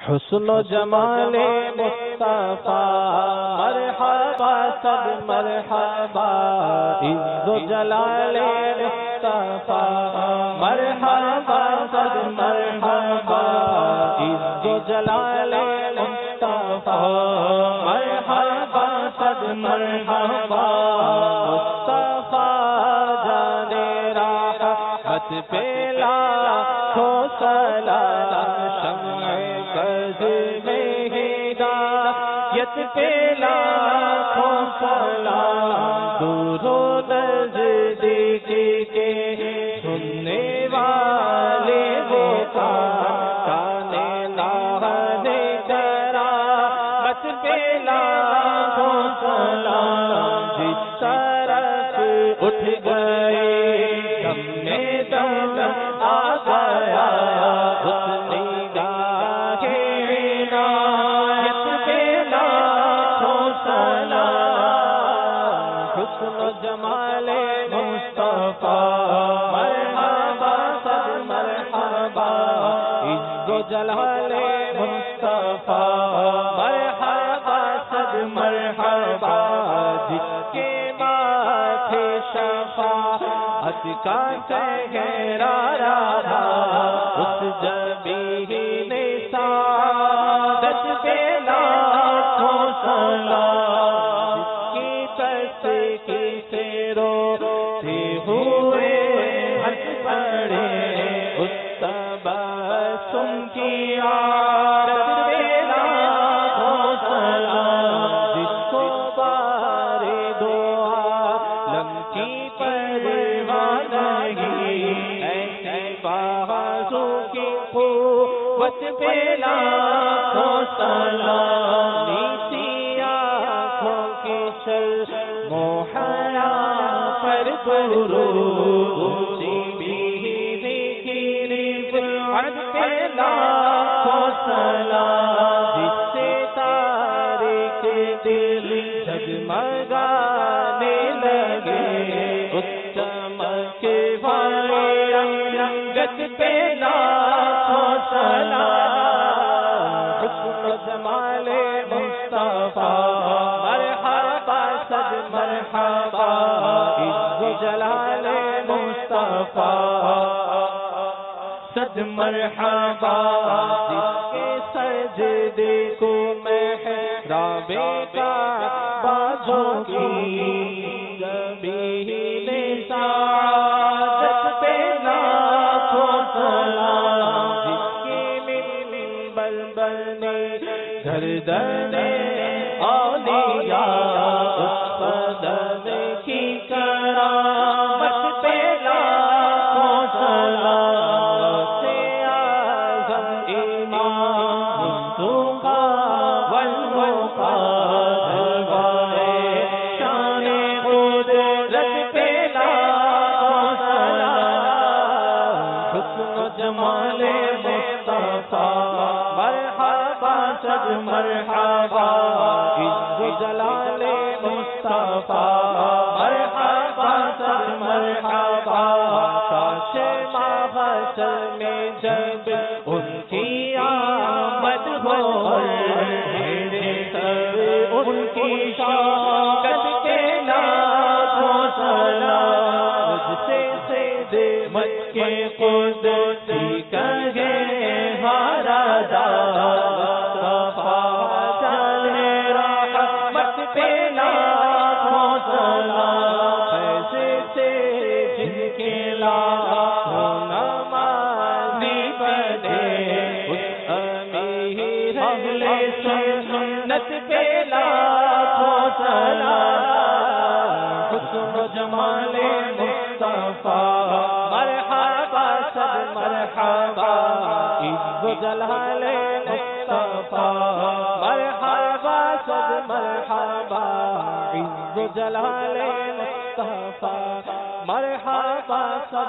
حسن و جمال مصطفیٰ مرحبا سب مرحبا، عز و جلال مصطفیٰ مرحبا سب مرحبا، عز و جلال مصطفیٰ مرحبا سب مرحبا، مصطفیٰ جانے راحت پہ لاکھوں سلام، شمع بز میں ہدایت پہ لاکھوں سلام، دور و نزدیک کے سننے والے وہ کان لانے کرامت پہ لاکھوں سلام، جس طرف اٹھ گئے دم میں دم آ گیا، اس نگاہ عنایت پہ لاکھوں سلام، حسن و جمال مصطفیٰ مرحبا سب مرحبا، عز و جلال مصطفیٰ مرحبا سب مرحبا، جس کے ماتھے شفاعت کا چہرہ رہا، اس جبین سعادت پہ لاکھوں سلام، جس کی تسکی سے روتے ہوئے ہنس پڑے، اس تبسم کی عادت پہ لاکھوں سلام، جس کو بارے دعا لم کی پرواہ نہیں، ایسی بازو کی قوت پہ لاکھوں سلام، نیسی آنکھوں کی شرم و حیا پر درود، اونچی بیوی کی رفعت پہ لاکھوں سلام، جس سے تاریک دل جگمگانے لگے، اس چمک والی رنگت پہ لاکھوں سلام، حسن و جمال مصطفیٰ مرحبا سب مرحبا، عز و جلال مصطفیٰ سب مرحبا، جس کے سجدے کو محراب کعبہ جھکی، جبین سعادت پہ لاکھوں سلام، جس کے منبر بنے گردن اولیاء، اس قدم کی کرامت پہ لاکھوں سلام، سے اعظم امام مصطفیٰ والوفا، جلوائے شان قدرت پہ لاکھوں سلام، حسن و جمال مصطفیٰ مرحبا سب مرحبا، عز و جلال مصطفیٰ مرحبا سب مرحبا، کاش محشر میں جب ان کی آمد ہو، میرے سب ان کی شوکت پہ لاکھوں سلام، مجھ سے صدمت کے قدسی کہے ہاردا، مصطفیٰ جانے رحمت پہ لاکھوں سلام، پیسے سے جن کے لاکھوں نمازی بنے، اس امیر اہل سنت پہ لاکھوں سلام، حسن و جمال مصطفیٰ مرحبا سب مرحبا، عز و جلال مصطفیٰ مرحبا سب مرحبا، عز و جلال مصطفیٰ مرحبا سب